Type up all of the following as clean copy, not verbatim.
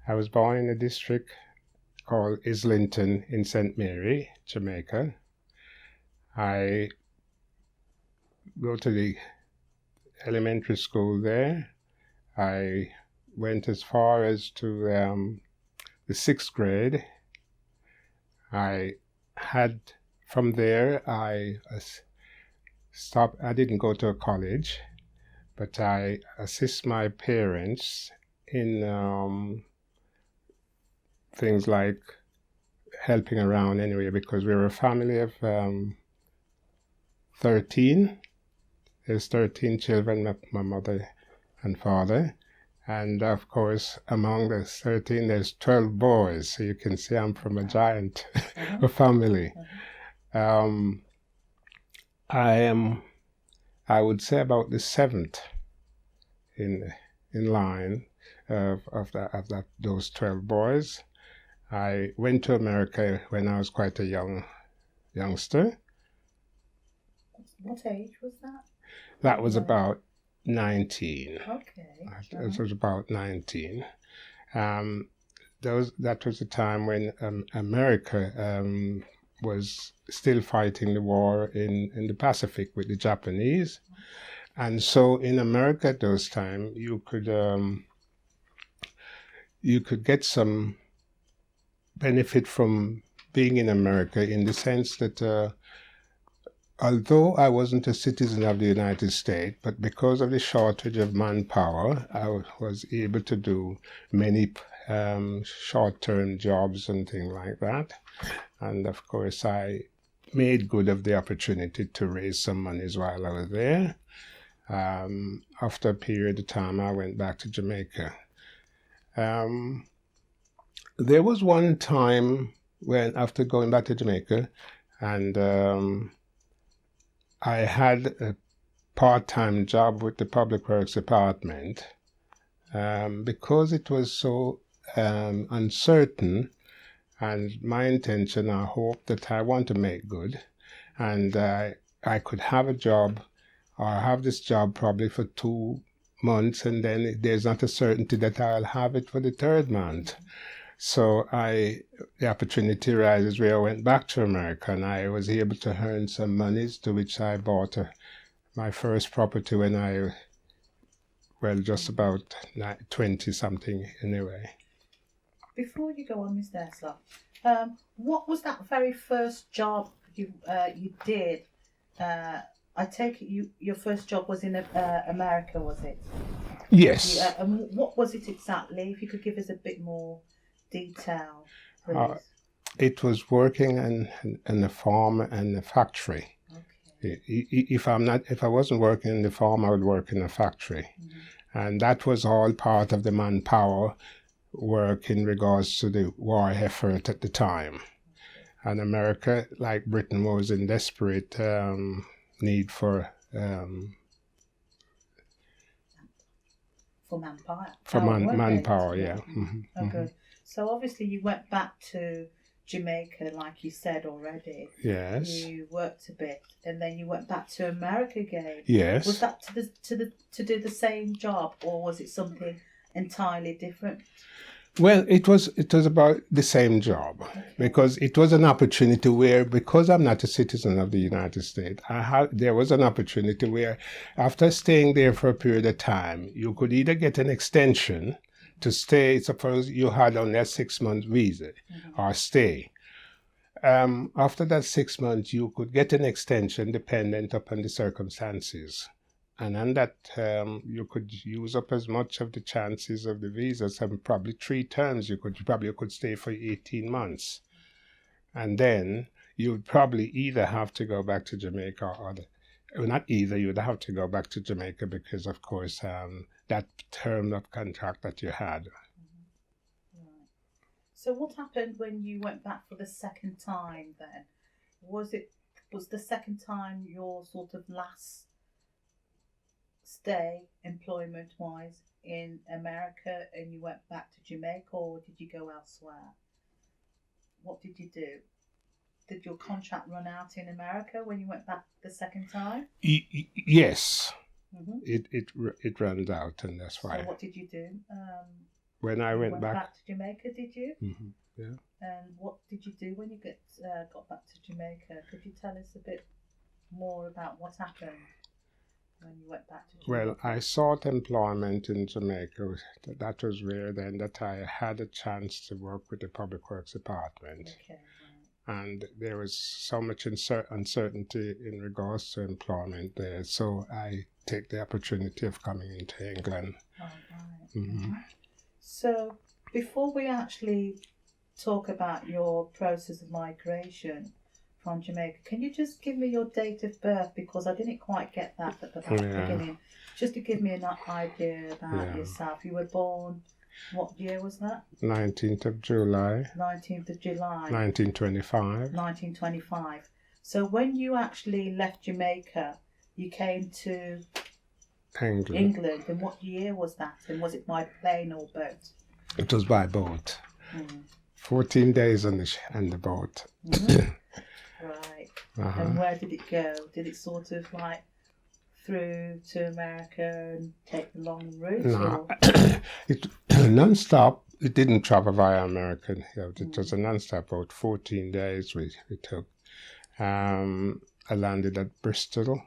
I was born in a district called Islington in St. Mary, Jamaica. I go to the elementary school there. I went as far as to the 6th grade. From there, I stopped. I didn't go to a college, but I assist my parents in things like helping around anyway, because we were a family of 13. There's 13 children, my mother and father. And of course, among the 13, there's 12 boys. So you can see I'm from a giant family. I would say about the 7th in line of those 12 boys. I went to America when I was quite a youngster. What age was that? That was about 19. Okay. It was about 19. That was a time when America was still fighting the war in the Pacific with the Japanese. And so in America at those times, you could get some benefit from being in America, in the sense that although I wasn't a citizen of the United States, but because of the shortage of manpower, I was able to do many short-term jobs and things like that. And of course, I made good of the opportunity to raise some monies while I was there. After a period of time, I went back to Jamaica. There was one time when, after going back to Jamaica, and I had a part-time job with the Public Works Department. Because it was so uncertain, and my intention, I hope that I want to make good, and I could have a job, or have this job probably for 2 months, and then there's not a certainty that I'll have it for the 3rd month. So the opportunity arises where I went back to America, and I was able to earn some monies, to which I bought my first property when just about 20-something anyway. Before you go on, Mr. Esler, what was that very first job you did? I take it your first job was in America, was it? Yes. And what was it exactly? If you could give us a bit more detail, please. It was working in a farm and a factory. Okay. If I wasn't working in the farm, I would work in a factory. Mm-hmm. And that was all part of the manpower work in regards to the war effort at the time. Okay. And America, like Britain, was in desperate need for manpower. Manpower, yeah. Mm-hmm. Oh, good. So obviously you went back to Jamaica, like you said already. Yes. You worked a bit, and then you went back to America again. Yes. Was that to do the same job, or was it something entirely different? Well, it was about the same job, okay. Because it was an opportunity where, because I'm not a citizen of the United States, there was an opportunity where, after staying there for a period of time, you could either get an extension to stay. Suppose you had only a 6-month visa, mm-hmm. or stay. After that 6 months, you could get an extension dependent upon the circumstances. And on that, you could use up as much of the chances of the visas, and probably 3 terms. You could stay for 18 months. And then you'd probably either have to go back to Jamaica you'd have to go back to Jamaica because, of course, that term of contract that you had. Mm-hmm. Right. So what happened when you went back for the second time then? Was the second time your sort of last stay employment-wise in America, and you went back to Jamaica, or did you go elsewhere? What did you do? Did your contract run out in America when you went back the second time? Yes. Mm-hmm. It runs out, and that's why. So what did you do? when I You went back. to Jamaica, did you? Mhm, yeah. And what did you do when you got back to Jamaica? Could you tell us a bit more about what happened when you went back to Jamaica? Well, I sought employment in Jamaica. That was rare then that I had a chance to work with the Public Works Department. Okay, right. And there was so much uncertainty in regards to employment there. So I take the opportunity of coming into England. Oh, right. Mm-hmm. So before we actually talk about your process of migration from Jamaica, can you just give me your date of birth, because I didn't quite get that at the beginning, just to give me an idea about yourself. You were born, what year was that? 19th of July. 19th of July. 1925. 1925. So when you actually left Jamaica, you came to England, and what year was that? And was it by plane or boat? It was by boat. 14 days on the boat. Right. And where did it go? Did it sort of like through to America and take the long route? No, it non-stop. It didn't travel via America. It was a non-stop boat. 14 days we took. I landed at Bristol.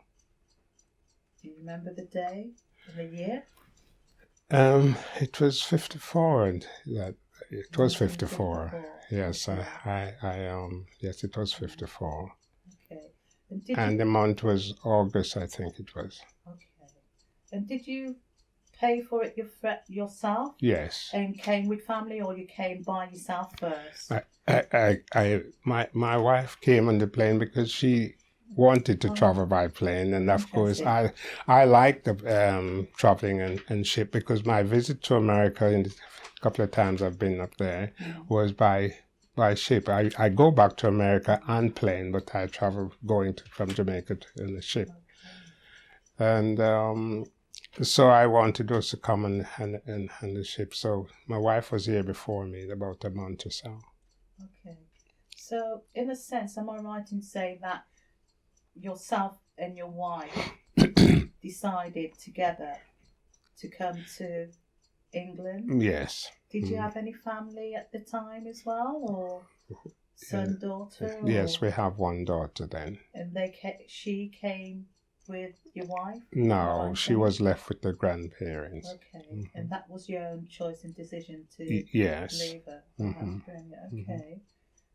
Do you remember the day and the year? It was 54, and that it was 54. Yes, yes, it was 54. Okay. And the month was August, I think it was. Okay. And did you pay for it yourself? Yes. And came with family, or you came by yourself first? My wife came on the plane because she wanted to travel by plane, and of course I like the traveling and ship, because my visit to America in the couple of times I've been up there was by ship. I go back to America on plane, but I travel from Jamaica in the ship. And so I wanted us to come on the ship. So my wife was here before me, about a month or so. Okay. So in a sense, am I right in saying that yourself and your wife decided together to come to England? Yes. Did you have any family at the time as well, or son, daughter? Yes, we have one daughter then. And she came with your wife? No, she was left with the grandparents. Okay. And that was your own choice and decision to leave her? That's brilliant. Okay.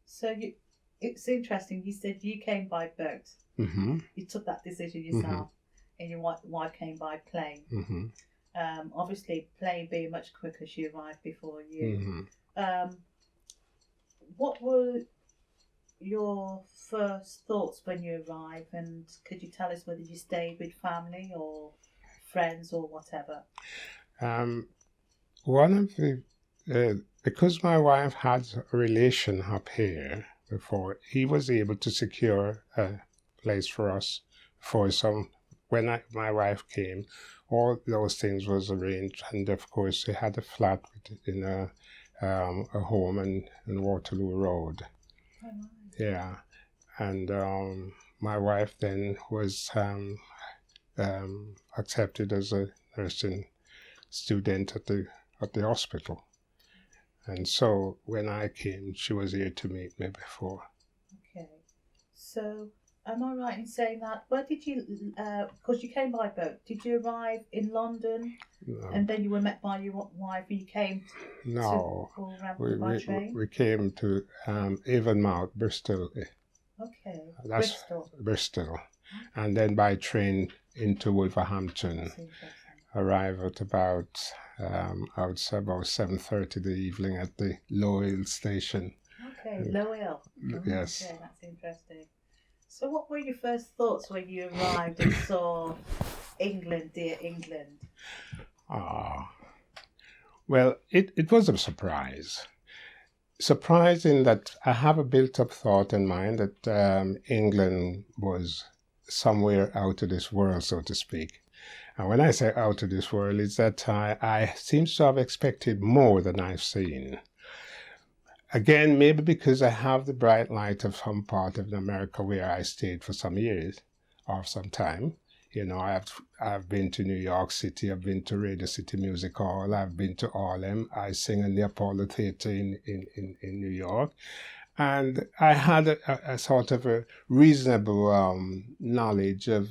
So it's interesting. You said you came by boat. You took that decision yourself, and your wife came by plane. Obviously, plane being much quicker, she arrived before you. What were your first thoughts when you arrived, and could you tell us whether you stayed with family or friends or whatever? One of the because my wife had a relation up here before, he was able to secure a place for us for some. When my wife came, all those things was arranged, and of course, he had a flat in a home in Waterloo Road. Oh, nice. Yeah, and my wife then was accepted as a nursing student at the hospital, and so when I came, she was here to meet me before. Okay, so am I right in saying that? Where did you? Because you came by boat. Did you arrive in London, and then you were met by your wife, and you came? No, by train? we came to Avonmouth, Bristol. Okay, that's Bristol, and then by train into Wolverhampton. Arrive at about I would say about 7:30 the evening at the Lowell station. Okay, Lowell. Yes. Okay, that's interesting. So what were your first thoughts when you arrived and saw England, dear England? Well, it was a surprise. Surprise in that I have a built-up thought in mind that England was somewhere out of this world, so to speak. And when I say out of this world, it's that I seem to have expected more than I've seen. Again, maybe because I have the bright light of some part of America where I stayed for some years or some time. You know, I've been to New York City, I've been to Radio City Music Hall, I've been to Harlem, I sing in the Apollo Theater in New York. And I had a sort of a reasonable knowledge of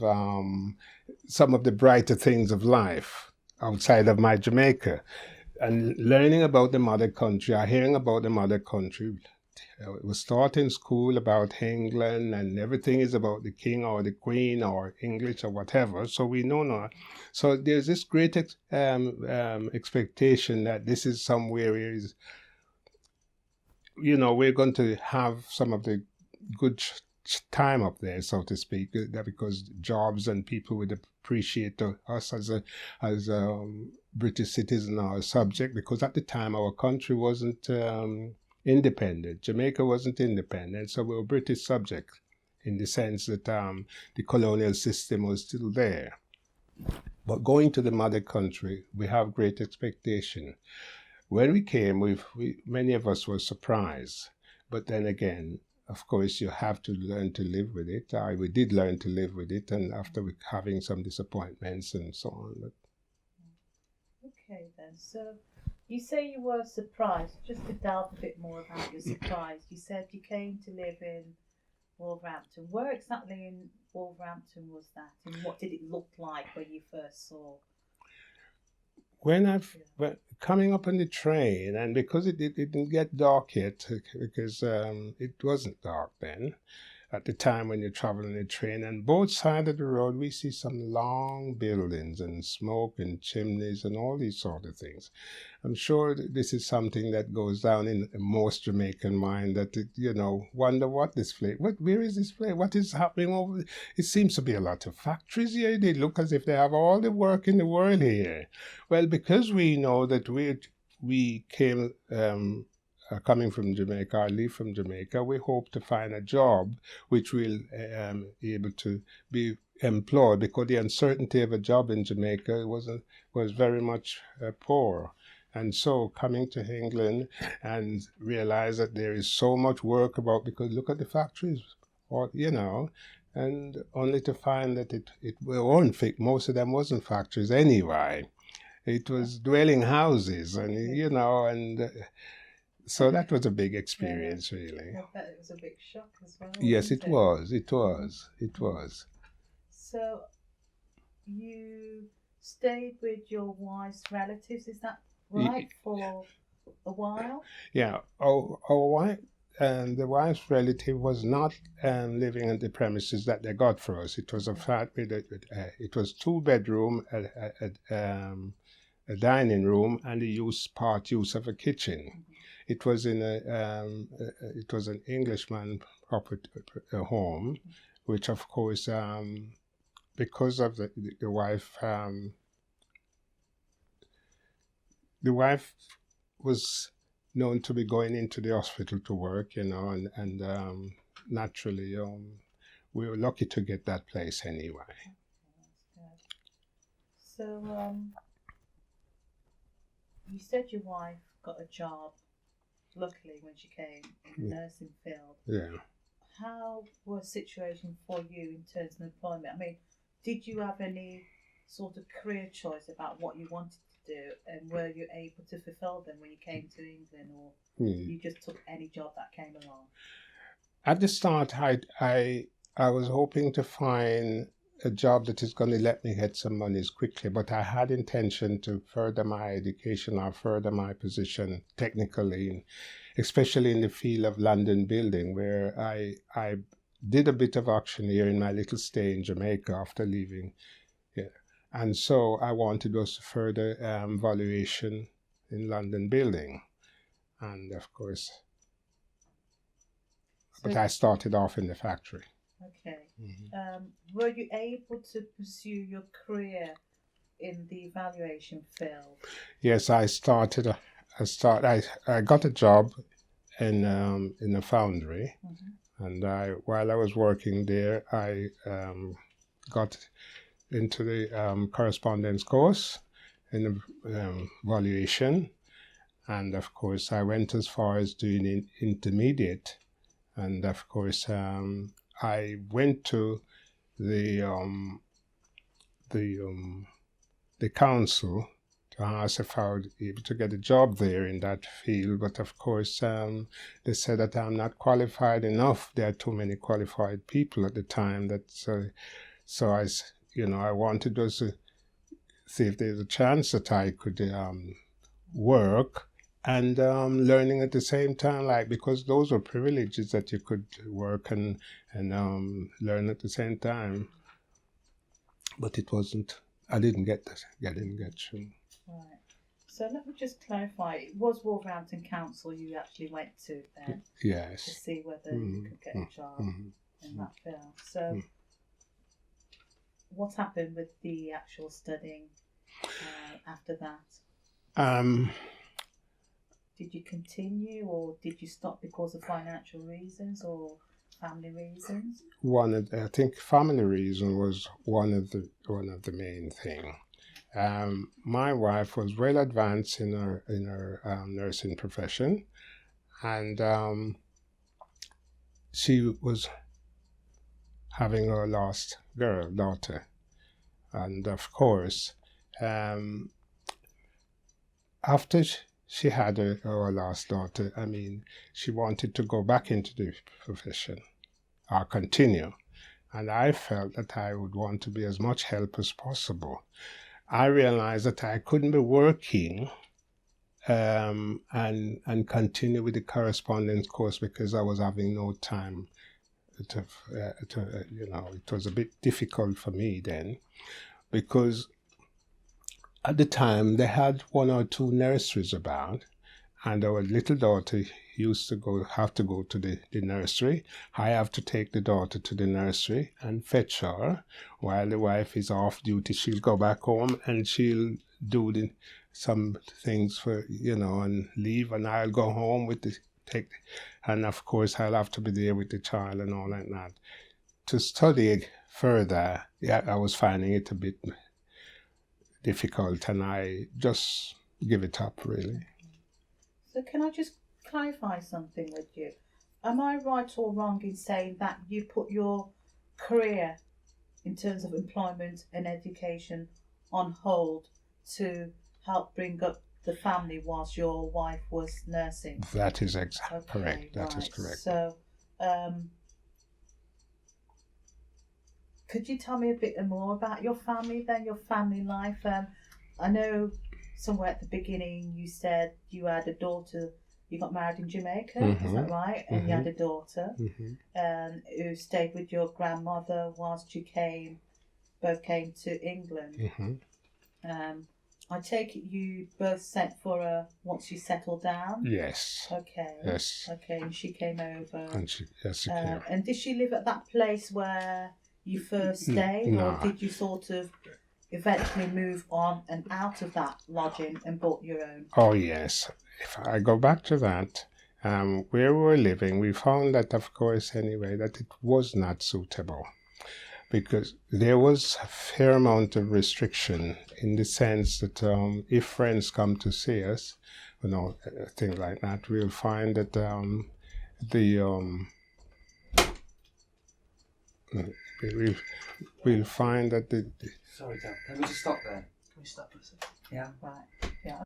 some of the brighter things of life outside of my Jamaica. And learning about the mother country, or hearing about the mother country, it was taught in school about England, and everything is about the king or the queen or English or whatever. So we know now. So there's this great expectation that this is somewhere is, you know, we're going to have some of the good time up there, so to speak, because jobs and people would appreciate us as British citizen or subject, because at the time our country wasn't independent. Jamaica wasn't independent, so we were British subject in the sense that the colonial system was still there. But going to the mother country, we have great expectation. When we came, many of us were surprised. But then again, of course, you have to learn to live with it. We did learn to live with it, and after having some disappointments and so on. But... Okay, then. So you say you were surprised. Just to delve a bit more about your surprise, you said you came to live in Wolverhampton. Where exactly in Wolverhampton was that, and what did it look like when you first saw? When coming up on the train, and because it didn't get dark yet, because it wasn't dark then, at the time when you're traveling the train, and both sides of the road we see some long buildings and smoke and chimneys and all these sort of things. I'm sure this is something that goes down in most Jamaican mind, that you know, wonder what this place, where is this place, what is happening over there? It seems to be a lot of factories here. They look as if they have all the work in the world here. Well, because we know that we came coming from Jamaica, or leave from Jamaica, we hope to find a job which will be able to be employed, because the uncertainty of a job in Jamaica was very much poor. And so coming to England and realize that there is so much work about, because look at the factories, or you know, and only to find that it weren't, most of them wasn't factories anyway. It was dwelling houses, and you know, and so that was a big experience, really. I bet it was a big shock as well. Yes, wasn't it was. It was. It was. So you stayed with your wife's relatives, is that right, for a while? Yeah. Our wife and the wife's relative was not living at the premises that they got for us. It was a flat with it was 2-bedroom, a dining room, and the use of a kitchen. It was in it was an Englishman property home, which of course, because of the wife, the wife was known to be going into the hospital to work, you know, and naturally, we were lucky to get that place anyway. So you said your wife got a job, luckily, when she came in the nursing field. Yeah. How was the situation for you in terms of employment? I mean, did you have any sort of career choice about what you wanted to do, and were you able to fulfill them when you came to England, or you just took any job that came along? At the start, I was hoping to find a job that is going to let me get some monies quickly, but I had intention to further my education or further my position technically, especially in the field of London building, where I did a bit of auctioneer in my little stay in Jamaica after leaving. Yeah. And so I wanted us to further valuation in London building. And of course, but I started off in the factory. Okay. Were you able to pursue your career in the evaluation field? Yes, I got a job in a foundry, and while I was working there, I got into the correspondence course in the valuation, and of course I went as far as doing intermediate, and of course I went to the the council to ask if I would be able to get a job there in that field. But of course, they said that I'm not qualified enough. There are too many qualified people at the time. So I wanted just to see if there's a chance that I could work and learning at the same time, like, because those were privileges that you could work and learn at the same time. But it wasn't. I didn't get that. I didn't get through. Right. So let me just clarify. It was Wolverhampton Council you actually went to then to Yes. see whether you could get a job in that field. So what happened with the actual studying after that? Did you continue, or did you stop because of financial reasons or family reasons? I think family reason was one of the main thing. My wife was well advanced in her nursing profession, and she was having her last daughter, and of course, after she had her last daughter, I mean, she wanted to go back into the profession or continue, and I felt that I would want to be as much help as possible. I realized that I couldn't be working and continue with the correspondence course because I was having no time to it was a bit difficult for me then, because at the time they had 1 or 2 nurseries about, and our little daughter used to have to go to the nursery. I have to take the daughter to the nursery and fetch her. While the wife is off duty, she'll go back home and she'll do some things for, and leave, and I'll go home and of course I'll have to be there with the child and all like that. To study further, I was finding it a bit difficult, and I just give it up, really. So can I just clarify something with you? Am I right or wrong in saying that you put your career in terms of employment and education on hold to help bring up the family whilst your wife was nursing? That is correct. That is correct. So, could you tell me a bit more about your family then, your family life? I know somewhere at the beginning you said you had a daughter, you got married in Jamaica, is that right? And you had a daughter who stayed with your grandmother whilst you both came to England. I take it you both sent for her once you settled down? Yes. Okay. Yes. Okay, and she came over. And she came. And did she live at that place where you first stayed, No. or did you sort of eventually move on and out of that lodging and bought your own? Oh yes. If I go back to that, where we were living, we found that, of course, anyway, that it was not suitable, because there was a fair amount of restriction in the sense that if friends come to see us, things like that, we'll find that we'll find that Sorry, Dan. Can we just stop there? Can we stop for a second? Yeah. Right. Yeah.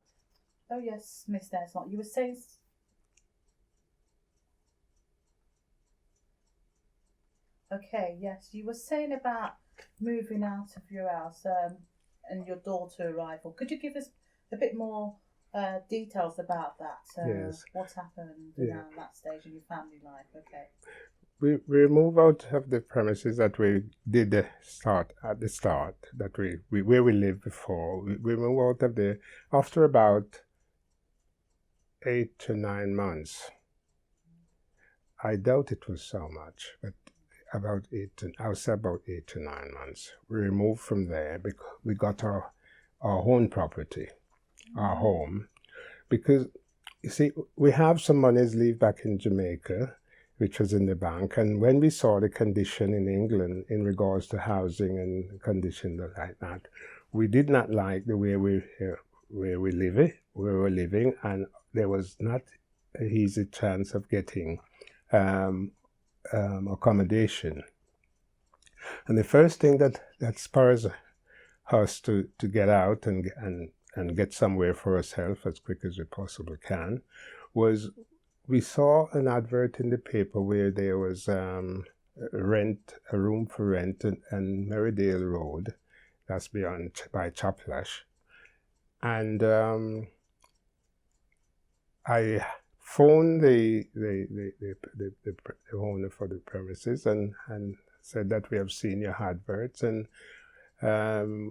Oh yes, Miss Desmond, you were saying. Okay, yes, you were saying about moving out of your house and your daughter arrival. Could you give us a bit more details about that? Yes. What happened around that stage in your family life? Okay. We moved out of the premises that we did at the start, that we where we lived before. We moved out of there after about 8 to 9 months. I doubt it was so much, but I would say about 8 to 9 months. We removed from there because we got our own property, our home, because you see, we have some monies leave back in Jamaica, which was in the bank, and when we saw the condition in England in regards to housing and conditions like that, we did not like the way we were living, and there was not an easy chance of getting accommodation. And the first thing that spurs us to get out and get somewhere for ourselves as quick as we possibly can was we saw an advert in the paper where there was a room for rent and Merridale Road, that's beyond by Chaplash, and I phoned the owner for the premises and said that we have seen your adverts and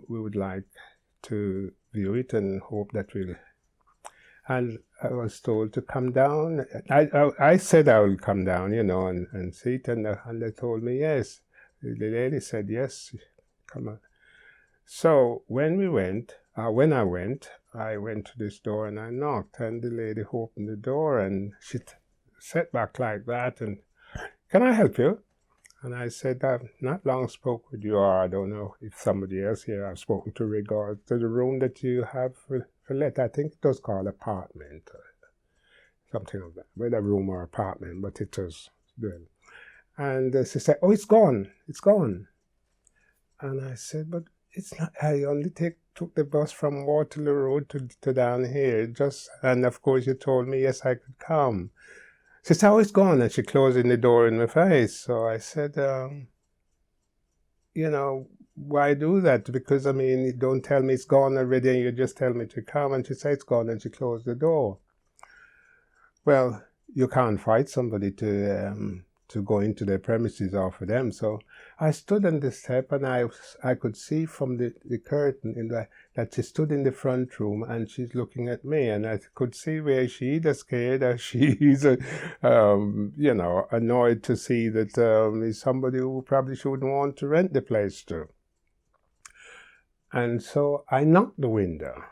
we would like to view it and hope that we'll. And I was told to come down. I said I will come down, and see it, and they told me yes. The lady said yes, come on. So when I went to this door and I knocked, and the lady opened the door and she sat back like that and, can I help you? And I said, I've not long spoke with you, or I don't know if somebody else here I've spoken to regard to the room that you have for let. I think it was called apartment, or something like that, whether room or apartment, but it was good. And she said, oh, it's gone. And I said, but it's not, I only took the bus from Waterloo Road to down here, and of course you told me, yes, I could come. She said, oh, it's gone, and she closing the door in my face. So I said, why do that? Because, you don't tell me it's gone already, and you just tell me to come. And she said, it's gone, and she closed the door. Well, you can't fight somebody to go into their premises or for them. So I stood on the step, and I could see from the curtain that she stood in the front room and she's looking at me, and I could see where she either scared or she's annoyed to see that is somebody who probably shouldn't want to rent the place to. And so I knocked the window,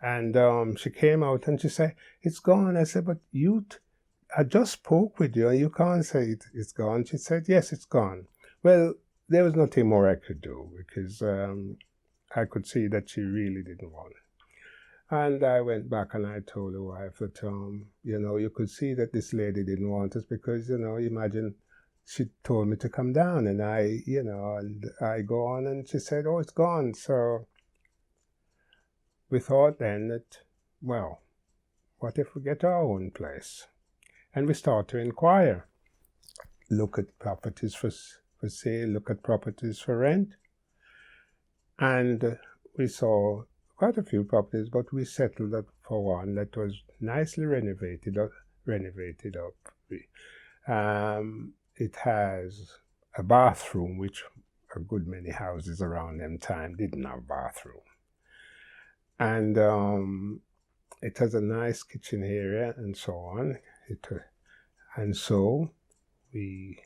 and she came out and she said, it's gone. I said, but I just spoke with you and you can't say it's gone. She said, yes, it's gone. Well, there was nothing more I could do because I could see that she really didn't want it. And I went back and I told the wife that, you could see that this lady didn't want us because, imagine she told me to come down and and I go on and she said, oh, it's gone. So we thought then that, well, what if we get our own place? And we start to inquire, look at properties for sale, look at properties for rent. And we saw quite a few properties, but we settled for one that was nicely renovated up. It has a bathroom, which a good many houses around them time didn't have bathroom. And it has a nice kitchen area and so on. And so we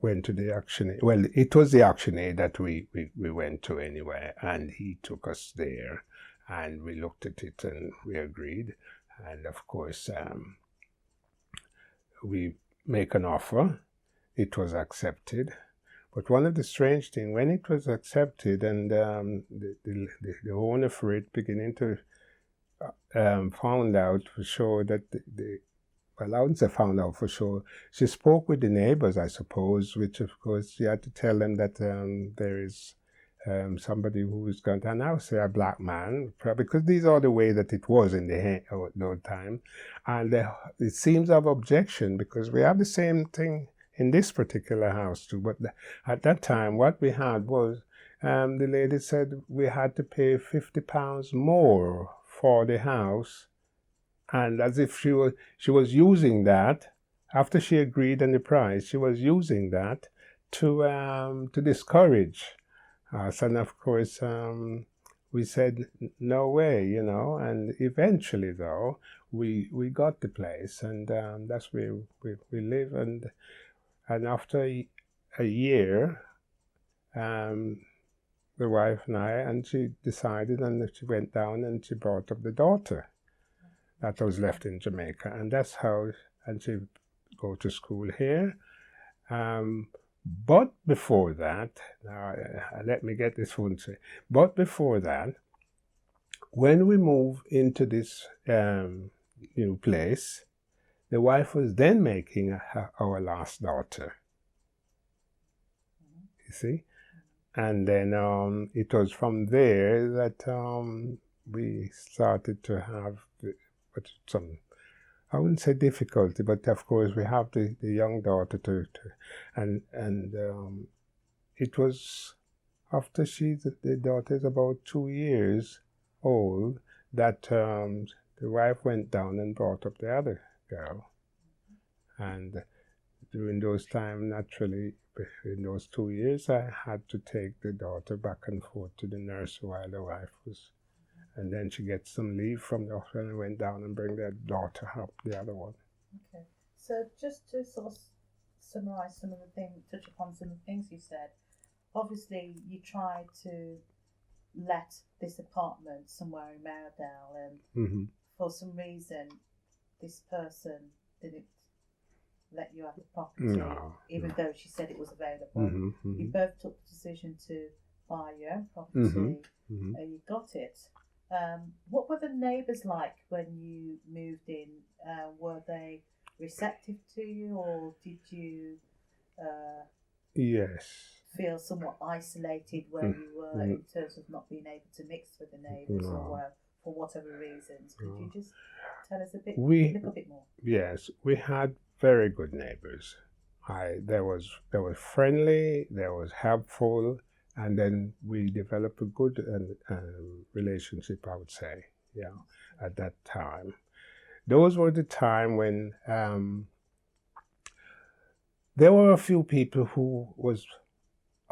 went to the auctioneer. Well, it was the auctioneer that we went to anyway, and he took us there, and we looked at it and we agreed. And of course, we make an offer. It was accepted. But one of the strange things, when it was accepted and the owner for it beginning to found out for sure that well, I wouldn't say found out for sure. She spoke with the neighbors, I suppose, which of course she had to tell them that there is somebody who is going to, and I would say a black man, because these are the way that it was in the time. And it seems of objection because we have the same thing in this particular house too. But at that time, what we had was the lady said we had to pay £50 more for the house. And as if she was using that, after she agreed on the price, she was using that to discourage us. And of course, we said, no way, and eventually though, we got the place, and that's where we live. And after a year, the wife and I, and she decided, and she went down and she brought up the daughter that was left in Jamaica, and that's how, and she go to school here. But before that, now let me get this one straight. But before that, when we moved into this new place, the wife was then making our last daughter. You see, And then it was from there that we started to have some, I wouldn't say difficulty, but of course we have the young daughter and it was after the daughter is about 2 years old that the wife went down and brought up the other girl. And during those time, naturally, in those 2 years, I had to take the daughter back and forth to the nurse while the wife was, and then she gets some leave from the hospital and went down and bring their daughter up, the other one. Okay, so just to sort of summarise some of the things, touch upon some of the things you said. Obviously, you tried to let this apartment somewhere in Meredale, and for some reason, this person didn't let you have the property, even though she said it was available. You both took the decision to buy your own property, and you got it. What were the neighbours like when you moved in? Were they receptive to you, or did you feel somewhat isolated where you were in terms of not being able to mix with the neighbours, or for whatever reasons? Could you just tell us a little bit more? Yes, we had very good neighbours. They were friendly, they was helpful, and then we developed a good relationship, I would say, at that time. Those were the time when there were a few people who was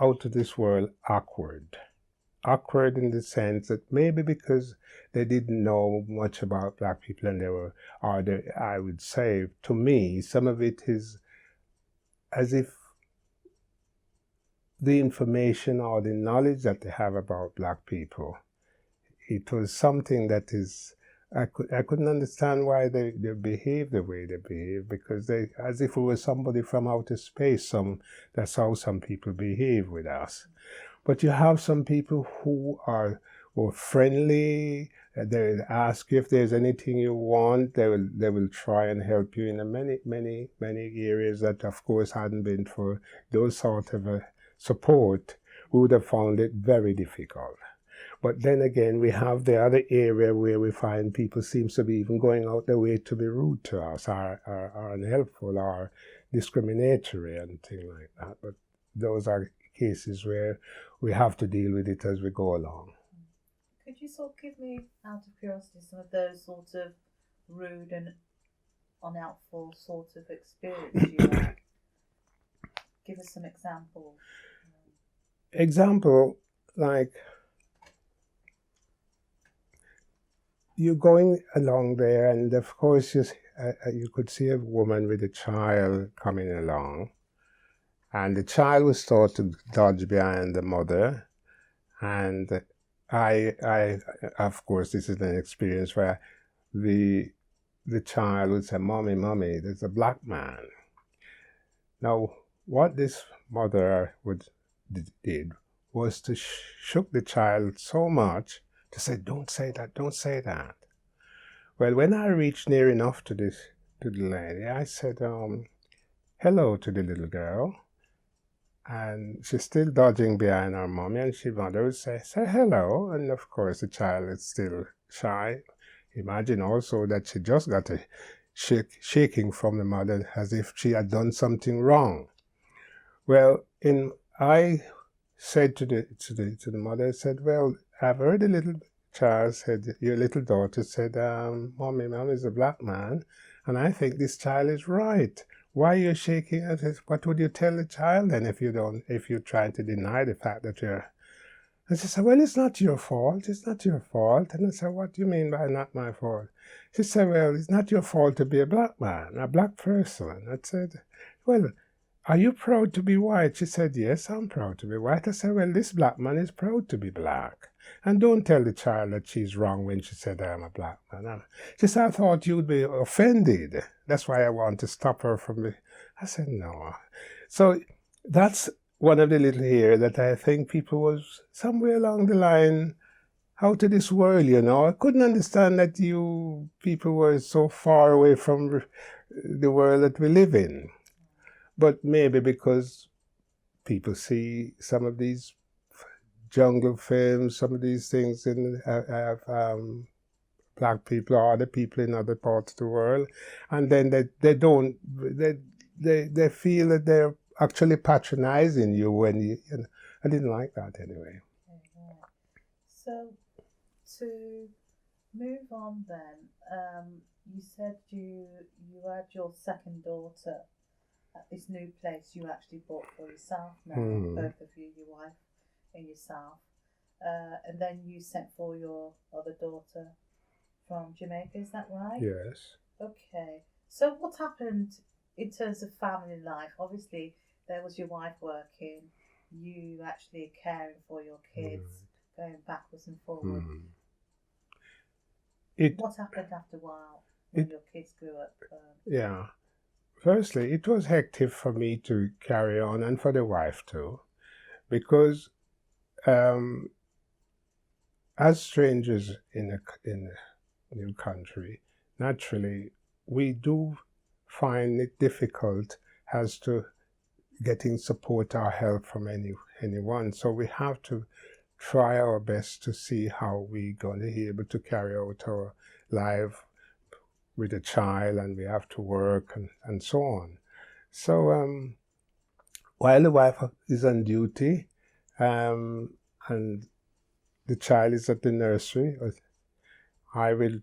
out of this world awkward in the sense that maybe because they didn't know much about black people, and I would say, to me, some of it is as if the information or the knowledge that they have about black people, it was something that is, I couldn't understand why they behave the way they behave, because as if it was somebody from outer space. That's how some people behave with us. But you have some people who were friendly. They ask you if there's anything you want. They will try and help you in many areas that, of course, hadn't been for those sort of support. We would have found it very difficult. But then again, we have the other area where we find people seems to be even going out their way to be rude to us, are unhelpful, or discriminatory and things like that. But those are cases where we have to deal with it as we go along. Could you sort of give me, out of curiosity, some of those sort of rude and unhelpful sort of experience you had? Give us some examples. Example, like you're going along there, and of course you could see a woman with a child coming along, and the child was taught to dodge behind the mother, and I of course, this is an experience where the child would say, "Mommy, there's a black man." Now, what this mother did was to shook the child so much to say, "Don't say that, don't say that." Well, when I reached near enough to the lady, I said, "Hello" to the little girl. And she's still dodging behind her mommy, and mother would say hello. And of course, the child is still shy. Imagine also that she just got a shaking from the mother as if she had done something wrong. Well, I said to the mother, I said, "Well, I've heard the little child said, your little daughter said, Mommy is a black man, and I think this child is right. Why are you shaking at it? What would you tell the child then if you're trying to deny the fact that you're..." And she said, "Well, it's not your fault. It's not your fault." And I said, "What do you mean by not my fault?" She said, "Well, it's not your fault to be a black man, a black person." I said, "Well, are you proud to be white?" She said, "Yes, I'm proud to be white." I said, "Well, this black man is proud to be black. And don't tell the child that she's wrong when she said I'm a black man." She said, "I thought you'd be offended. That's why I want to stop her from it." I said, "No." So that's one of the little here that I think people was somewhere along the line out of this world, I couldn't understand that you people were so far away from the world that we live in. But maybe because people see some of these jungle films, some of these things have black people or other people in other parts of the world, and then they feel that they're actually patronizing you when you know, I didn't like that anyway. Okay. So to move on then, you said you had your second daughter at this new place you actually bought for yourself now, both of you, your wife and yourself, and then you sent for your other daughter from Jamaica, is that right? Yes. Okay. So what happened in terms of family life? Obviously, there was your wife working, you actually caring for your kids, going backwards and forward. What happened after a while when your kids grew up? Yeah. Firstly, it was hectic for me to carry on, and for the wife too, because as strangers in a new country, naturally, we do find it difficult as to getting support or help from anyone. So we have to try our best to see how we're going to be able to carry out our life with a child, and we have to work and so on. So while the wife is on duty and the child is at the nursery, I will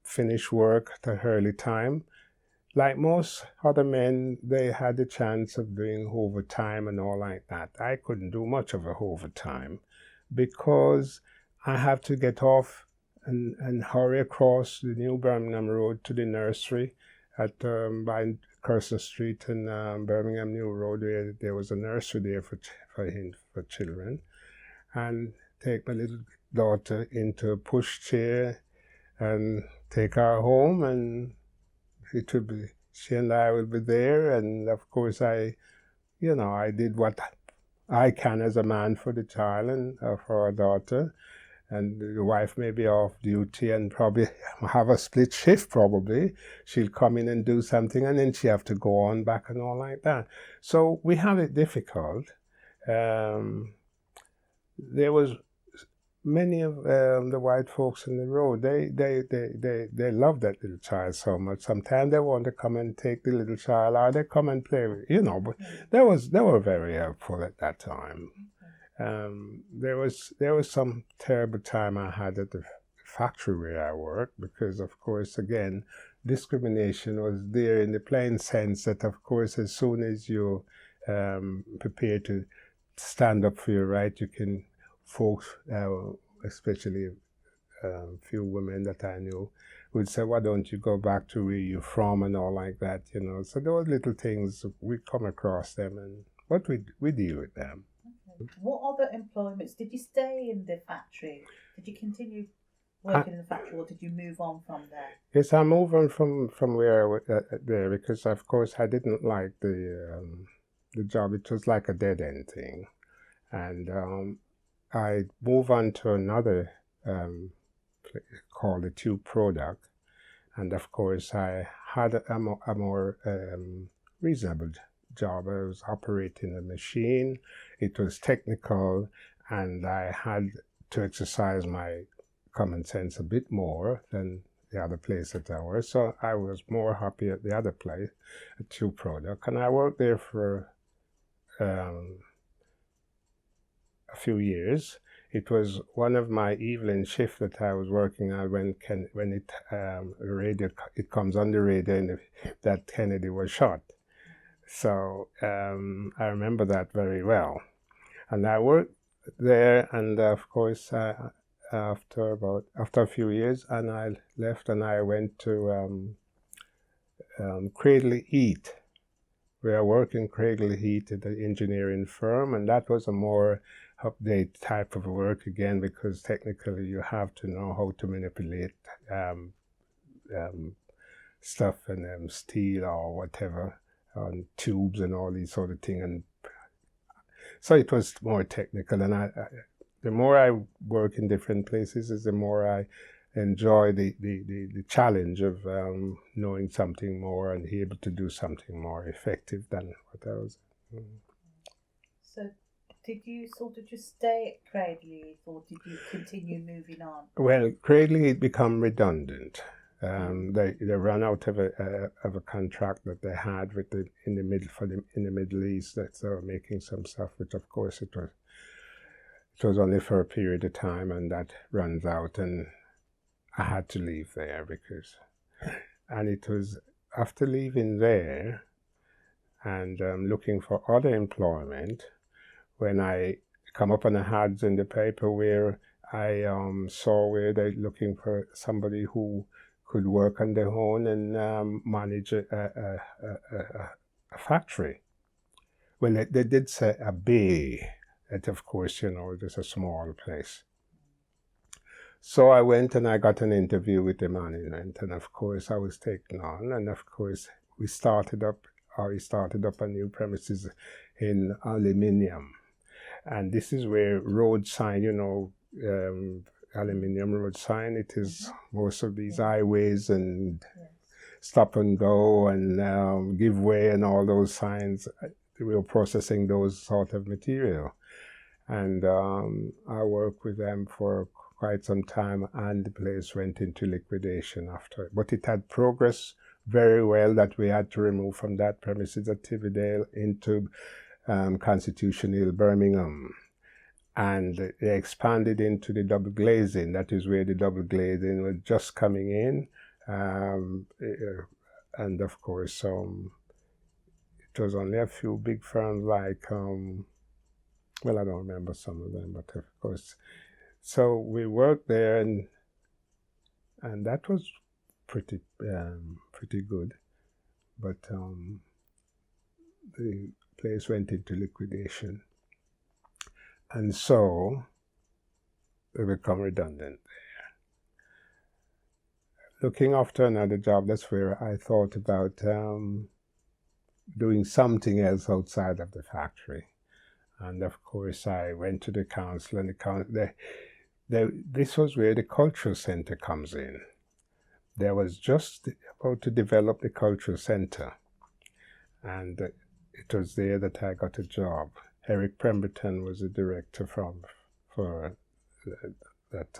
finish work at an early time. Like most other men, they had the chance of doing overtime and all like that. I couldn't do much of a overtime because I have to get off and hurry across the New Birmingham Road to the nursery at by Curzon Street and Birmingham New Road, where there was a nursery there for children, and take my little daughter into a pushchair and take her home, and it would be, she and I will be there, and of course I did what I can as a man for the child and for our daughter, and the wife may be off duty and probably have a split shift probably. She'll come in and do something, and then she have to go on back and all like that. So we have it difficult. There was many of the white folks in the road, they love that little child so much. Sometimes they want to come and take the little child, or they come and play with, but they were very helpful at that time. There was some terrible time I had at the factory where I worked, because of course, again, discrimination was there in the plain sense that, of course, as soon as you prepare to stand up for your right, you can, folks, especially a few women that I knew, would say, why don't you go back to where you're from and all like that, So those little things, we come across them, but we deal with them. Okay. What other employments? Did you stay in the factory? Did you continue working in the factory, or did you move on from there? Yes, I moved on from where I was there, because of course I didn't like the job. It was like a dead-end thing. And I moved on to another called the Tube Product, and of course I had a more reasonable job. I was operating a machine. It was technical, and I had to exercise my common sense a bit more than the other place that I was. So I was more happy at the other place, at Tube Product, and I worked there for a few years. It was one of my evening shifts that I was working on when it comes on the radio that Kennedy was shot. So I remember that very well. And I worked there, and of course after a few years, and I left and I went to Cradle Heat. We are working Cradle Heat at the engineering firm, and that was a more update type of work again, because technically you have to know how to manipulate stuff and steel or whatever on tubes and all these sort of things, and so it was more technical. And the more I work in different places, is the more I enjoy the challenge of knowing something more and be able to do something more effective than what I was. So Did you sort of just stay at Cradley, or did you continue moving on? Well, Cradley had become redundant. They ran out of a contract that they had with in the Middle East, that they were making some stuff, which of course it was only for a period of time, and that runs out, and I had to leave there and it was after leaving there and looking for other employment when I come up on the ads in the paper where I saw where they're looking for somebody who could work on their own and manage a factory. Well, they did say a bay, and of course, just a small place. So I went and I got an interview with the management, and of course I was taken on, and of course we started up a new premises in aluminium. And this is where road sign, aluminium road sign, it is most of these highways and stop and go and give way and all those signs. We were processing those sort of material. And I worked with them for quite some time, and the place went into liquidation after. But it had progressed very well that we had to remove from that premises at Tividale into Constitution Hill, Birmingham. And they expanded into the double glazing. That is where the double glazing was just coming in. And of course, it was only a few big firms like, well, I don't remember some of them, but of course. So we worked there, and that was pretty good. But the place went into liquidation. And so we become redundant there. Looking after another job, that's where I thought about doing something else outside of the factory. And of course, I went to the council, and this was where the cultural center comes in. There was just about to develop the cultural center, and it was there that I got a job. Eric Pemberton was the director for that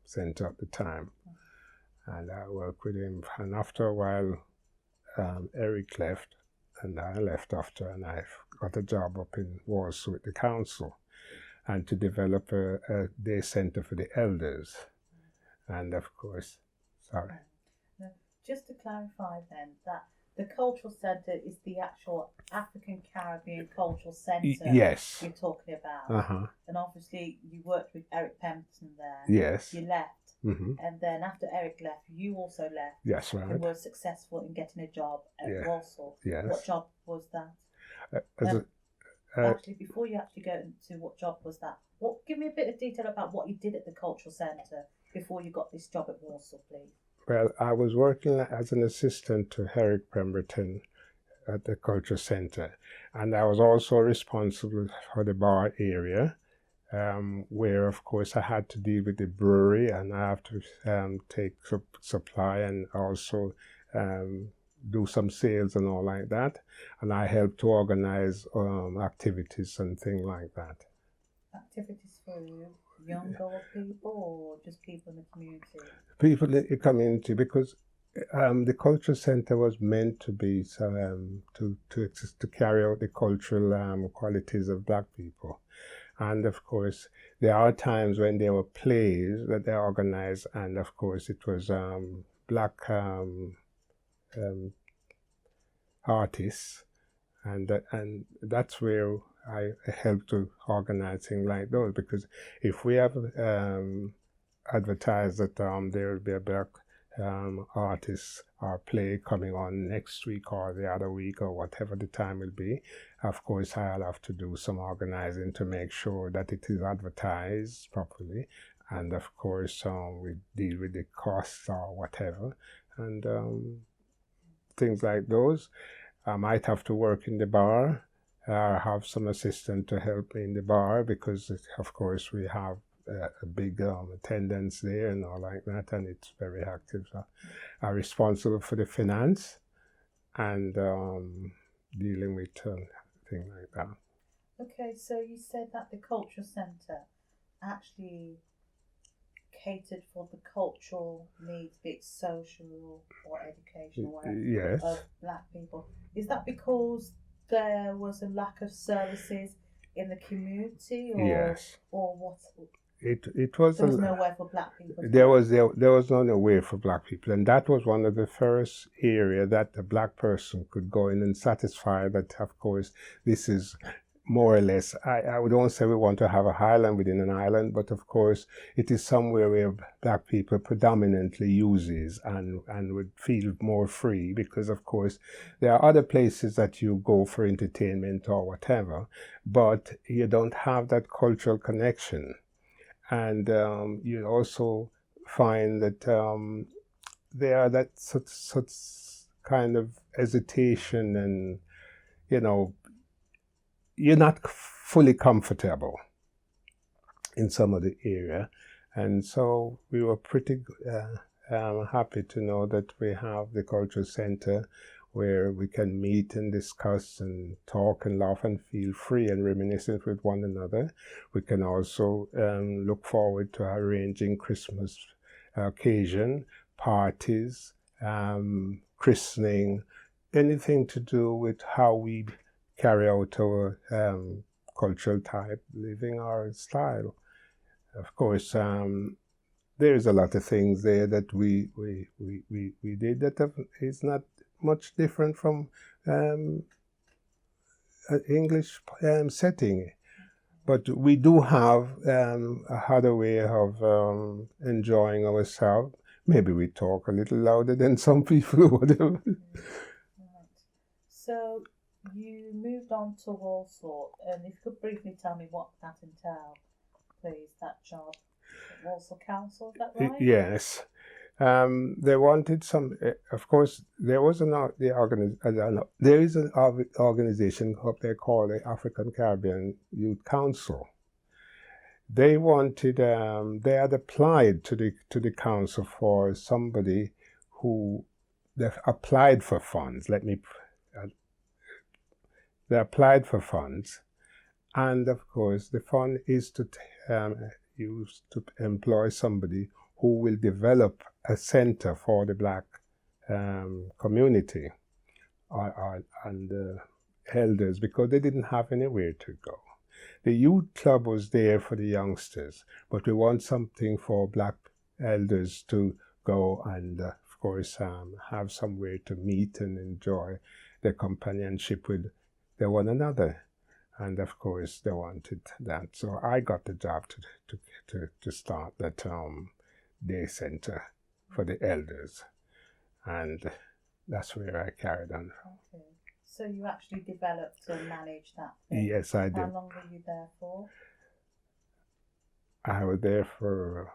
center at the time, and I worked with him. And after a while, Eric left, and I left after, and I got a job up in Warsaw with the council, and to develop a day center for the elders. And of course, sorry. Just to clarify then, that the cultural centre is the actual African Caribbean cultural centre. Yes. You're talking about. And obviously you worked with Eric Pemberton there. Yes. You left. And then after Eric left, you also left. Yes, right. And were successful in getting a job at Warsaw. Yes. What job was that? Actually, before you actually go into what job was that, give me a bit of detail about what you did at the cultural centre before you got this job at Warsaw, please. Well, I was working as an assistant to Eric Pemberton at the culture center, and I was also responsible for the bar area, where of course I had to deal with the brewery, and I have to take supply and also do some sales and all like that, and I helped to organize activities and things like that. Activities for young old people, or just people in the community? People in the community, because the cultural center was meant to be to carry out the cultural qualities of Black people. And of course, there are times when there were plays that they organized, and of course it was Black artists, and that's where I help to organize things like those, because if we have advertised that there will be a Black artist or play coming on next week or the other week or whatever the time will be, of course I'll have to do some organizing to make sure that it is advertised properly, and of course we deal with the costs or whatever, and things like those. I might have to work in the bar, have some assistant to help me in the bar, because of course we have a big attendance there and all like that, and it's very active. So I'm responsible for the finance and dealing with things like that. Okay, so you said that the cultural centre actually catered for the cultural needs, be it social or educational, whatever, Yes. of black people. Is that because there was a lack of services in the community, Yes. or what? It was There was a, nowhere for black people to there go. was there was no way for black people, and that was one of the first area that a black person could go in and satisfy that. Of course, this is more or less. I would not say we want to have a highland within an island, but of course, it is somewhere where black people predominantly uses and would feel more free, because of course there are other places that you go for entertainment or whatever, but you don't have that cultural connection. And you also find that there are that such kind of hesitation, and you know, you're not fully comfortable in some of the area. And so we were pretty happy to know that we have the cultural center where we can meet and discuss and talk and laugh and feel free and reminiscent with one another. We can also look forward to arranging Christmas occasion, parties, christening, anything to do with how we carry out our cultural type living or style. Of course, there's a lot of things there that we did that is not much different from an English setting. But we do have a other way of enjoying ourselves. Maybe we talk a little louder than some people or whatever. Right. So you moved on to Walsall, and if you could briefly tell me what that entailed, please, that job at Walsall Council, is that right? Yes. They wanted some. Of course, there was there is an organization up there called the African Caribbean Youth Council. They wanted. They had applied to the council for somebody who they applied for funds. They applied for funds, and of course, the fund is to use to employ somebody who will develop a center for the black community and elders, because they didn't have anywhere to go. The youth club was there for the youngsters, but we want something for black elders to go and, of course, have somewhere to meet and enjoy their companionship with one another. And of course, they wanted that. So I got the job to start that day center for the elders. And that's where I carried on. Okay. So you actually developed and managed that thing? Yes, I did. How long were you there for? I was there for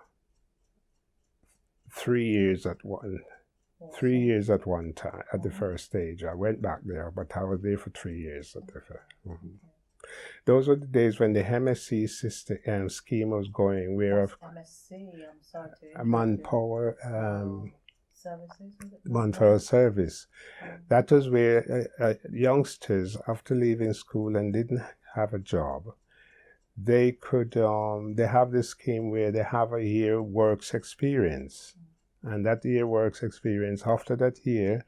3 years at one. Walsall. 3 years at one time, at the first stage. I went back there, but I was there for 3 years at the first. Mm-hmm. Those were the days when the MSc scheme was going, where MSc, I'm sorry to manpower services, was it? manpower service. That was where youngsters, after leaving school and didn't have a job, they could they have this scheme where they have a year works experience, and that year works experience, after that year,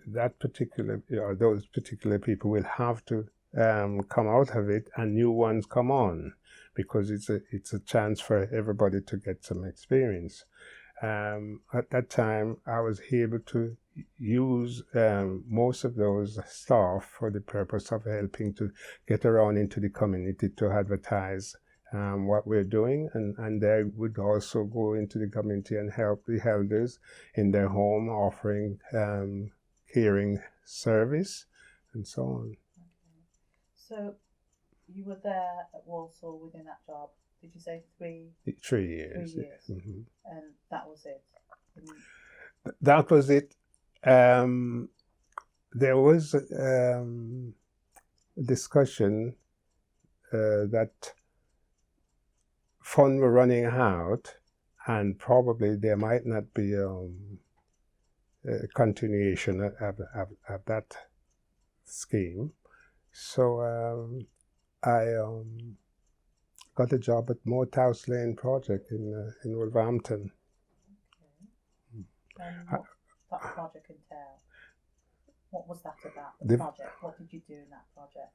that particular those particular people will have to come out of it and new ones come on, because it's a chance for everybody to get some experience. At that time, I was able to use most of those staff for the purpose of helping to get around into the community to advertise what we're doing, and they would also go into the community and help the elders in their home, offering caring service and so on. So you were there at Walsall within that job, did you say 3 years? 3 years. Mm-hmm. And that was it? That was it. There was a discussion that funds were running out, and probably there might not be a continuation of that scheme. So I got a job at Morehouse Lane project in Wolverhampton. Okay. And what that project entailed? What was that about, the The- project? What did you do in that project?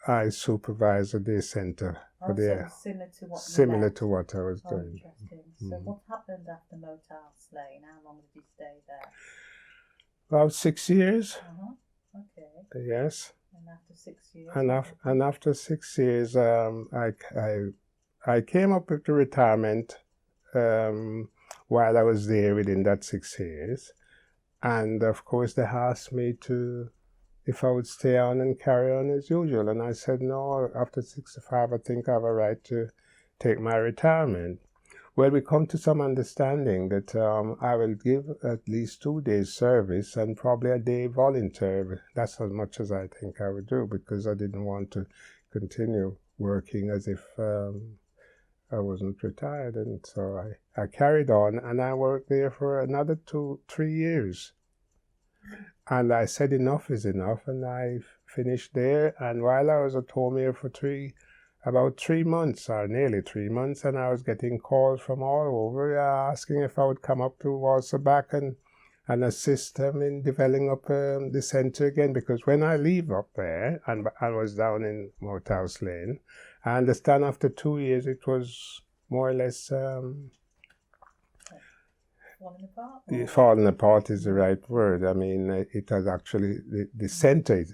I supervised a day center for So it the was similar to what you similar left. to what I was Oh, doing. interesting. So what happened after Morehouse Lane? How long did you stay there? About 6 years, Okay. yes. And after 6 years? And after 6 years, I came up with the retirement while I was there within that 6 years. And of course, they asked me if I would stay on and carry on as usual. And I said, no, after 65, I think I have a right to take my retirement. Well, we come to some understanding that I will give at least 2 days service and probably a day voluntary. That's as much as I think I would do, because I didn't want to continue working as if I wasn't retired. And so I carried on, and I worked there for another 3 years. And I said enough is enough, and I finished there. And while I was at home here for about 3 months, or nearly 3 months, and I was getting calls from all over asking if I would come up to Walsall back and assist them in developing up the centre again. Because when I leave up there, and I was down in Morehouse Lane, I understand after 2 years it was more or less Falling apart? falling apart is the right word. I mean, it has actually, the centre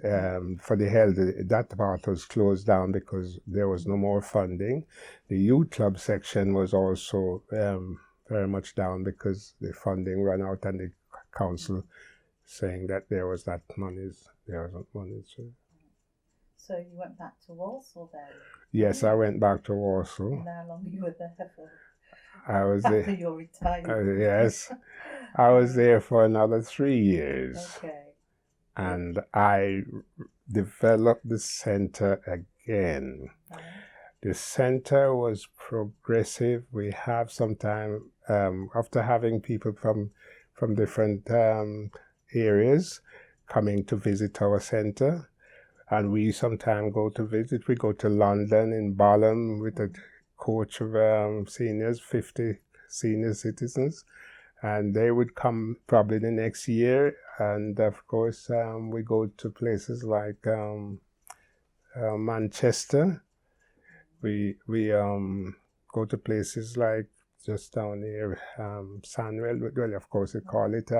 for the health, that part was closed down because there was no more funding. The youth club section was also very much down because the funding ran out, and the council saying that there wasn't money. So you went back to Walsall then? Yes, I went back to Walsall. And how long you were there for? I was After there. you're retired? Yes, I was there for another 3 years. Okay. And I developed the center again. The center was progressive. We have sometimes, after having people from different areas coming to visit our center, and we sometimes go to visit. We go to London in Balham with a coach of seniors, 50 senior citizens, and they would come probably the next year. And of course, we go to places like Manchester. We go to places like just down here, Sandwell. Well, of course, we call it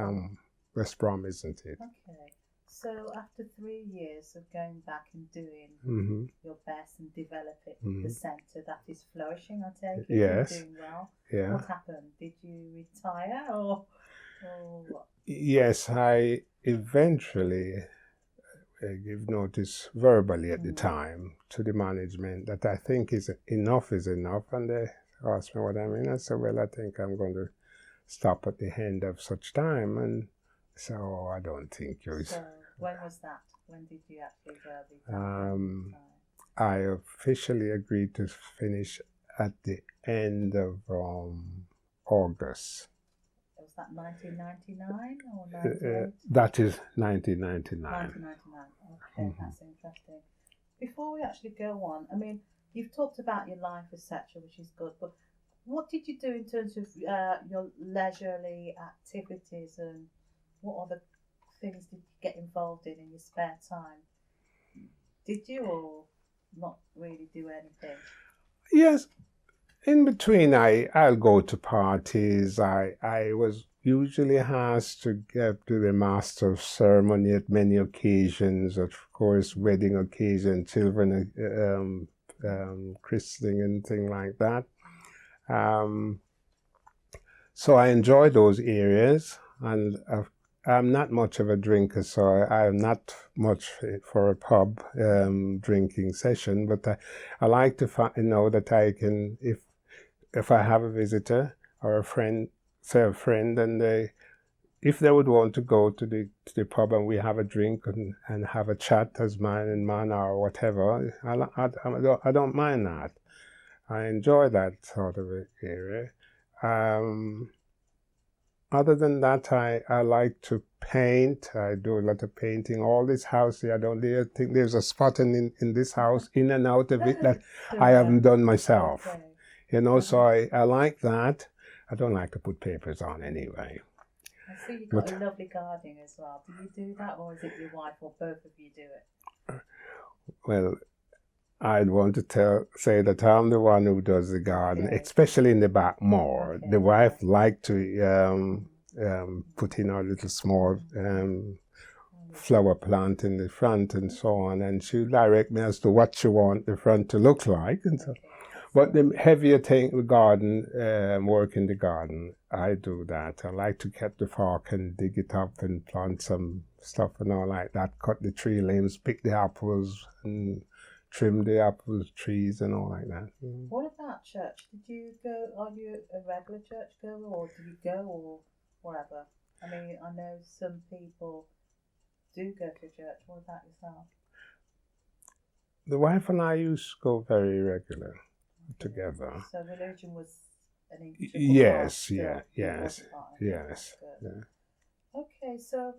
West Brom, isn't it? Okay. So after 3 years of going back and doing your best and developing the centre that is flourishing, I take it, yes, you're doing well. Yeah. What happened? Did you retire or what? Yes, I eventually give notice verbally at the time to the management that I think enough is enough, and they asked me what I mean. I said, well, I think I'm going to stop at the end of such time, and so I don't think you. So when was that? When did you actually verbally I officially agreed to finish at the end of August. Was that 1999 or 98? That is 1999. 1999. Okay, that's interesting. Before we actually go on, I mean, you've talked about your life, etc., which is good, but what did you do in terms of your leisurely activities, and what other things did you get involved in your spare time? Did you, or not really do anything? Yes. In between, I'll go to parties. I was usually asked to get to the master of ceremony at many occasions, of course, wedding occasion, children christening and things like that. So I enjoy those areas, and I'm not much of a drinker, so I'm not much for a pub drinking session, but I like to know that I can, if I have a visitor or a friend, and if they would want to go to the pub and we have a drink and have a chat as man and man or whatever, I don't mind that. I enjoy that sort of area. other than that, I like to paint. I do a lot of painting. All this house here, I don't really think there's a spot in this house, in and out of it, that I haven't done myself. Okay. You know, so I like that. I don't like to put papers on anyway. I see you've got But- a lovely gardening as well. Do you do that, or is it your wife, or both of you do it? Well, I'd want to say that I'm the one who does the garden, Okay. especially in the back more. Okay. The wife liked to put in a little small flower plant in the front and so on, and she direct me as to what she want the front to look like. And so, Okay. but the heavier thing, the garden, work in the garden, I do that. I like to get the fork and dig it up and plant some stuff and all like that. Cut the tree limbs, pick the apples, and trim the apple trees and all like that. What about church? Did you go? Are you a regular church goer, or do you go, or whatever? I mean, I know some people do go to church. What about yourself? The wife and I used to go very regular together. So religion was an integral Yes, part still. yeah, It yes, was a part of it. yes. That's good. Yeah. Okay, so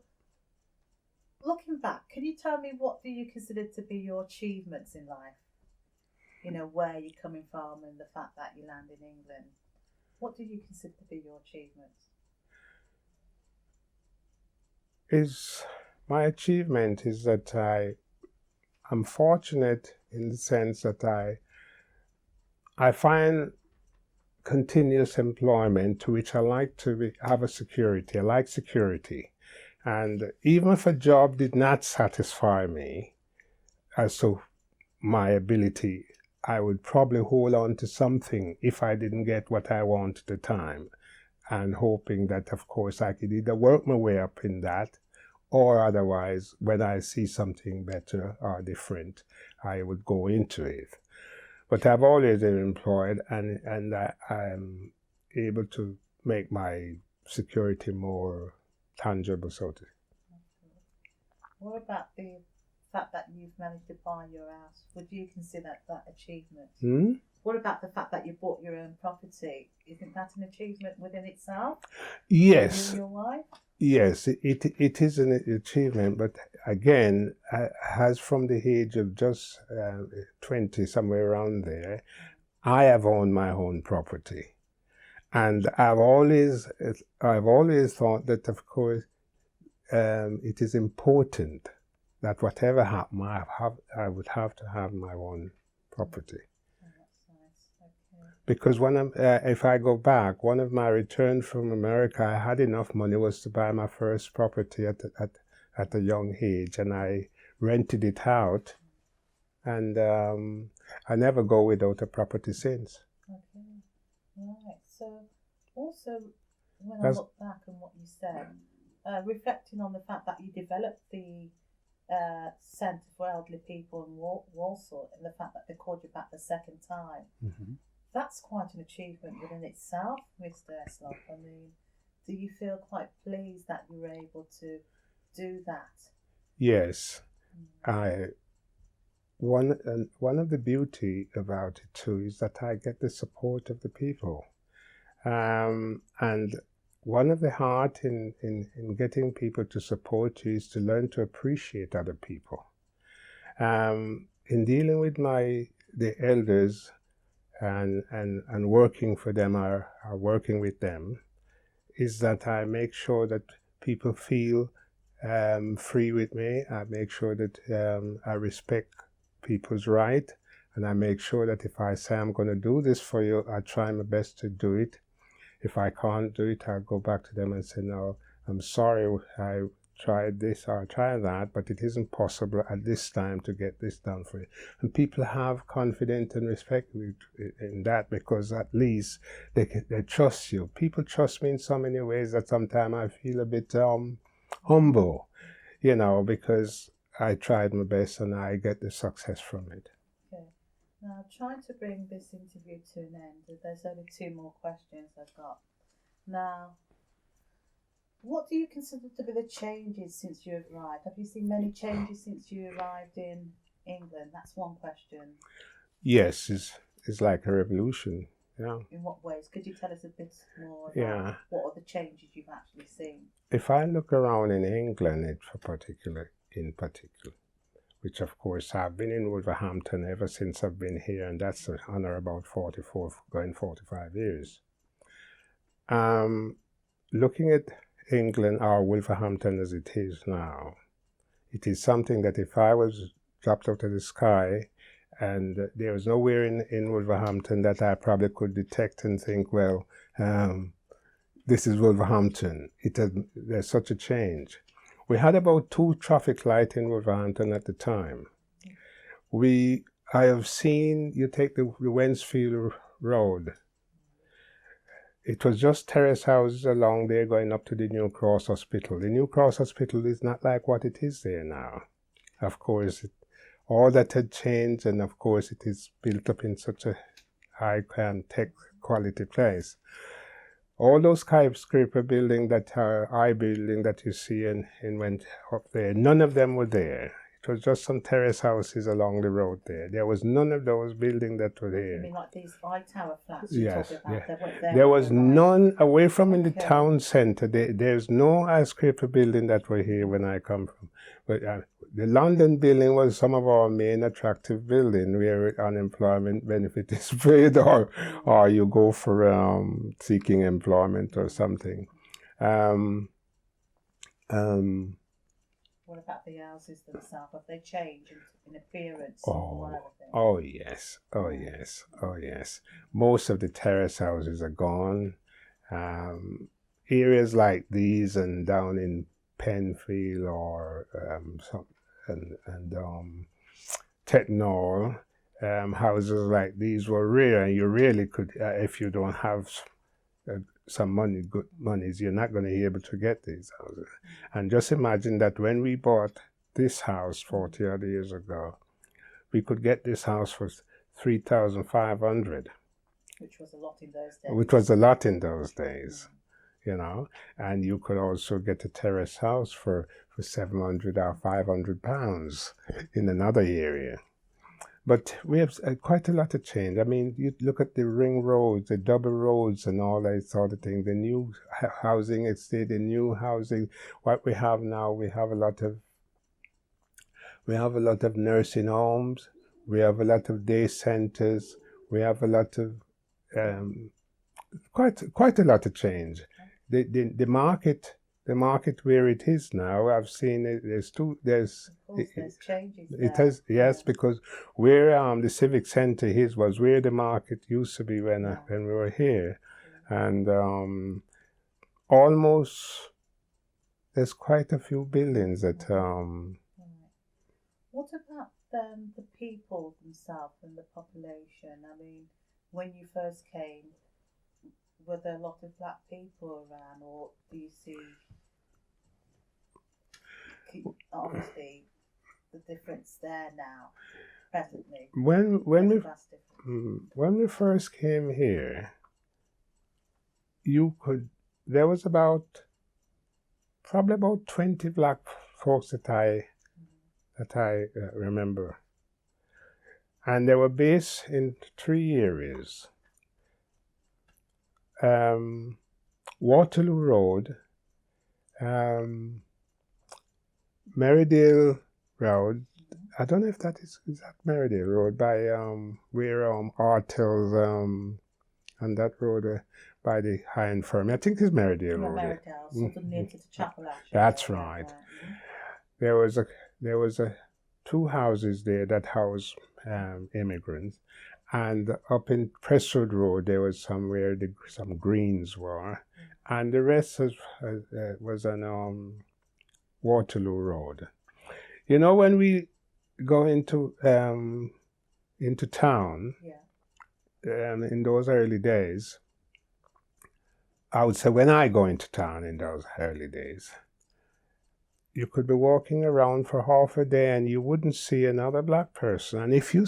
looking back, can you tell me what do you consider to be your achievements in life? You know, where you're coming from and the fact that you land in England. What do you consider to be your achievements? My achievement is that I'm fortunate in the sense that I find continuous employment, to which I like to have a security. I like security. And even if a job did not satisfy me as to my ability, I would probably hold on to something if I didn't get what I want at the time, and hoping that, of course, I could either work my way up in that, or otherwise, when I see something better or different, I would go into it. But I've always been employed, and I'm able to make my security more tangible, so to speak. What about the fact that you've managed to buy your house? Would you consider that achievement? What about the fact that you bought your own property? Isn't that an achievement within itself? Yes. You and your wife? Yes, it is an achievement, but again, as from the age of just 20, somewhere around there, I have owned my own property. And I've always thought that, of course, it is important that whatever happened, I would have to have my own property. Oh, that's nice. Okay. Because if I go back, one of my returns from America, I had enough money was to buy my first property at a young age, and I rented it out, and I never go without a property since. Okay. Right. So, also, when I That's- look back on what you said, reflecting on the fact that you developed the Centre for Elderly People in Walsall, and the fact that they called you back the second time, that's quite an achievement within itself, Mr. Eslov. I mean, do you feel quite pleased that you were able to do that? Yes, one of the beauty about it too is that I get the support of the people, and one of the heart in getting people to support you is to learn to appreciate other people. In dealing with the elders and working for them or working with them, is that I make sure that people feel free with me. I make sure that I respect people's right, and I make sure that if I say I'm going to do this for you, I try my best to do it. If I can't do it, I'll go back to them and say, no, I'm sorry, I tried this or I tried that, but it isn't possible at this time to get this done for you. And people have confidence and respect in that, because at least they trust you. People trust me in so many ways that sometimes I feel a bit humble, because I tried my best and I get the success from it. Okay. Now, trying to bring this interview to an end, there's only 2 more questions I've got. Now, what do you consider to be the changes since you arrived? Have you seen many changes since you arrived in England? That's one question. Yes, it's like a revolution. Yeah. In what ways? Could you tell us a bit more about Yeah. what are the changes you've actually seen? If I look around in England, in particular, which of course I've been in Wolverhampton ever since I've been here, and that's on or about 44, going 45 years. Looking at England or Wolverhampton as it is now, it is something that if I was dropped out of the sky and there was nowhere in Wolverhampton that I probably could detect and think, well, this is Wolverhampton. There's such a change. We had about 2 traffic lights in Wolverhampton at the time. I have seen, you take the Wensfield Road. It was just terrace houses along there going up to the New Cross Hospital. The New Cross Hospital is not like what it is there now. Of course, all that had changed, and of course it is built up in such a high tech quality place. All those skyscraper buildings that are high building that you see and went up there, none of them were there. It was just some terrace houses along the road there. There was none of those buildings that were there. You mean like these high tower flats you're talking about? Yeah. They weren't there. There was none away from in the Okay. town centre. There's no skyscraper building that were here when I come from. But the London building was some of our main attractive building where unemployment benefit is paid or you go for seeking employment or something. What about the houses themselves? Have they changed in appearance? Oh yes, oh yes, oh yes. Most of the terrace houses are gone. Areas like these and down in Penfield or Tettenhall, houses like these were rare, and you really could, if you don't have some money, good monies, you're not going to be able to get these houses. And just imagine that when we bought this house 40 odd years ago, we could get this house for $3,500. Which was a lot in those days. Which was a lot in those days, you know. And you could also get a terrace house for 700 or 500 pounds in another area. But we have quite a lot of change. I mean, you look at the ring roads, the double roads and all that sort of thing, the new housing estate, the new housing. What we have now, we have a lot of nursing homes, we have a lot of day centers, we have a lot of, quite a lot of change. The market where it is now, I've seen it, there's changes there. It has, yes, because where the civic center is was where the market used to be when we were here. And almost, there's quite a few buildings that... What about the people themselves and the population? I mean, when you first came, were there a lot of black people around, or do you see, obviously, the difference there now, presently? When we first came here, there was probably about 20 black folks that I remember. And they were based in 3 areas. Waterloo Road, Merridale Road. I don't know if that is that Merridale Road by where Artel's and that road by the High Infirmary. I think it's Merridale Road. Merridale, sort of near to the chapel, actually. That's right. There was 2 houses there that housed immigrants, and up in Presswood Road there was somewhere some greens were, and the rest was on Waterloo Road. You know, when we go into town, in those early days, I would say when I go into town in those early days, you could be walking around for half a day and you wouldn't see another black person. And if you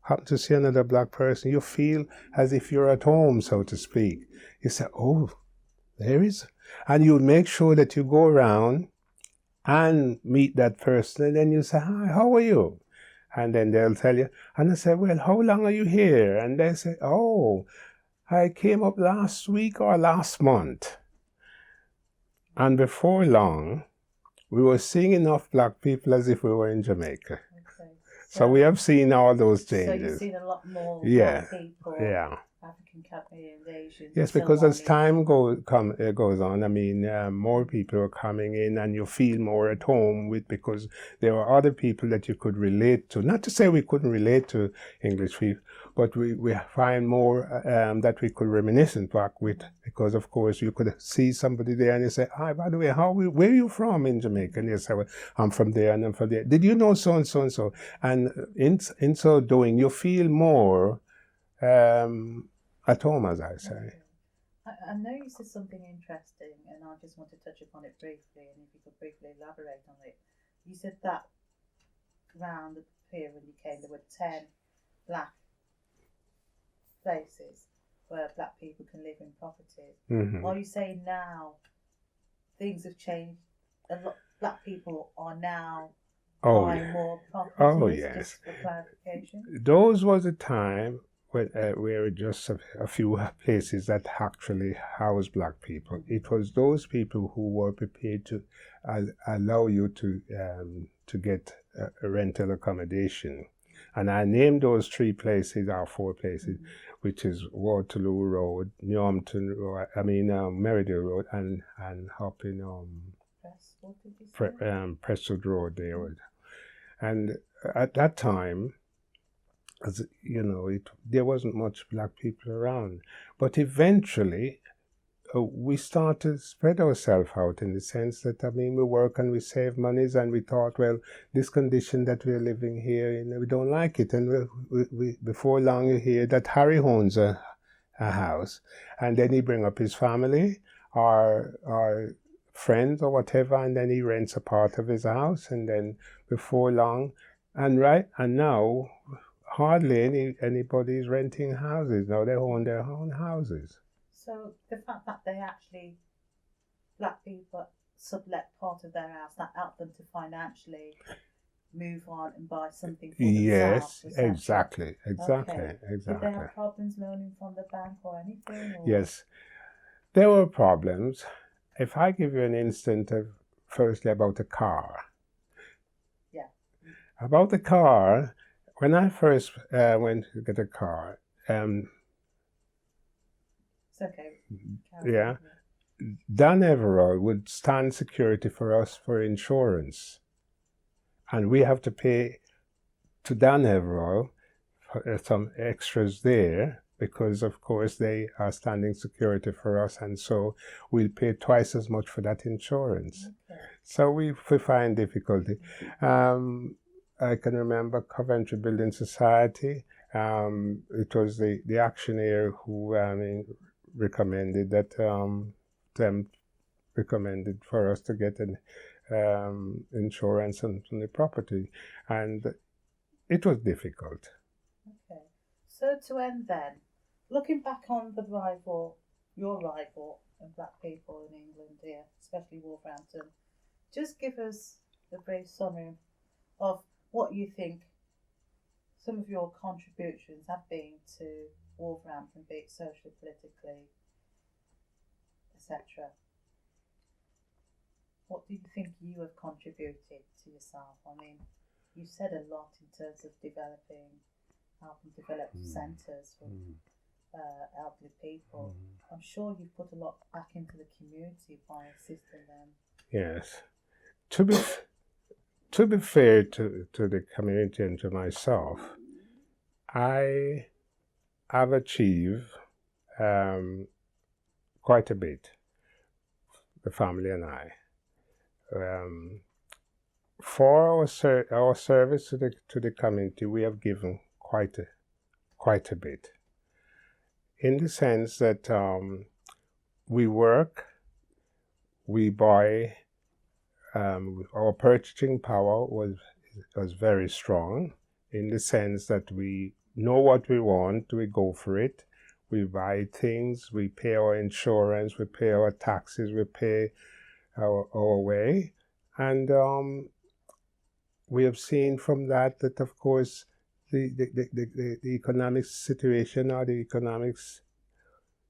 happen to see another black person, you feel as if you're at home, so to speak. You say, oh, there is. And you make sure that you go around and meet that person, and then you say, hi, how are you? And then they'll tell you, and I say, well, how long are you here? And they say, oh, I came up last week or last month. And before long, we were seeing enough black people as if we were in Jamaica. Okay. So we have seen all those So changes. you've seen a lot more Yeah. black people, Yeah. African Caribbeans, Asians. Yes, and so because on as in- time goes on, I mean, more people are coming in, and you feel more at home with, because there are other people that you could relate to. Not to say we couldn't relate to English people, but we find more that we could reminisce back with, because of course you could see somebody there and you say, "Hi, by the way, where are you from in Jamaica?" And they say, "Well, I'm from there and I'm from there. Did you know so and so and so?" And in so doing, you feel more at home, as I say. Okay. I know you said something interesting, and I just want to touch upon it briefly, and if you could briefly elaborate on it. You said that round the pier when you came, there were 10 black places where black people can live in properties. Mm-hmm. Are you saying now things have changed? A lot black people are now Oh, buying yeah. more properties? Oh, yes. Just for clarification. Those was a time when where just a few places that actually housed black people. It was those people who were prepared to allow you to get a rental accommodation. And I named those 3 places, or 4 places, which is Waterloo Road, Normpton Road, Merida Road, and up in What did you say? Prestwood Road there. And at that time, as you know, there wasn't much black people around. But eventually, we started to spread ourselves out, in the sense that, I mean, we work and we save monies, and we thought, well, this condition that we're living here in, we don't like it. And we before long you hear that Harry owns a house, and then he bring up his family or friends or whatever, and then he rents a part of his house, and then before long, and now hardly anybody is renting houses. Now they own their own houses. So the fact that they actually, black people, sublet part of their house, that helped them to financially move on and buy something for themselves. Yes, essentially. exactly. Okay. Did they have problems loaning from the bank or anything? Or? Yes, there were problems. If I give you an instance of, firstly, about a car. Yeah. About the car, when I first went to get a car, It's okay. yeah, Dan Everall would stand security for us for insurance. And we have to pay to Dan Everall for some extras there, because of course they are standing security for us, and so we'll pay twice as much for that insurance. Okay. So we find difficulty. I can remember Coventry Building Society. It was the auctioneer who recommended that them recommended for us to get an insurance on the property, and it was difficult. Okay. So to end then, looking back on your rival and black people in England here, especially Wolverhampton, just give us a brief summary of what you think some of your contributions have been to Wolverhampton, be it socially, politically, etc. What do you think you have contributed to yourself? I mean, you've said a lot in terms of helping develop centres for elderly people. I'm sure you've put a lot back into the community by assisting them. Yes. To be fair to the community and to myself, I have achieved quite a bit, the family and I. For our service to the community, we have given quite a bit, in the sense that we work, we buy. Our purchasing power was very strong, in the sense that we know what we want, we go for it, we buy things, we pay our insurance, we pay our taxes, we pay our way, and we have seen from that of course the economic situation or the economics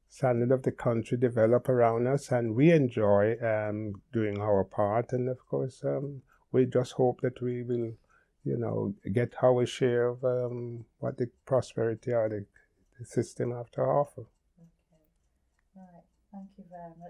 standard of the country develop around us, and we enjoy doing our part. And of course, we just hope that we will, get our share of what the prosperity or the system have to offer. Okay. Right. Thank you very much.